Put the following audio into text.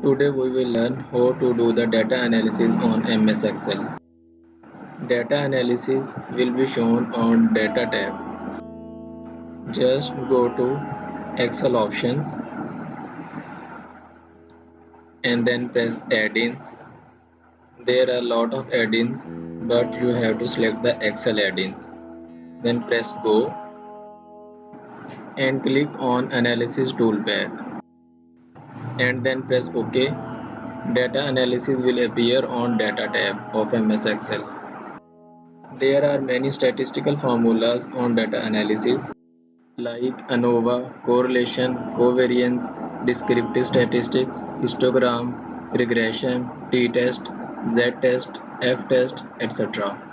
Today we will learn how to do the data analysis on MS Excel. Data analysis will be shown on Data tab. Just go to Excel options and then press Add-ins. There are a lot of add-ins, but you have to select the Excel add-ins. Then press Go and click on Analysis toolbar and then press OK. Data analysis will appear on Data tab of MS Excel. There are many statistical formulas on data analysis like ANOVA, correlation, covariance, descriptive statistics, histogram, regression, t-test, z-test, f-test, etc.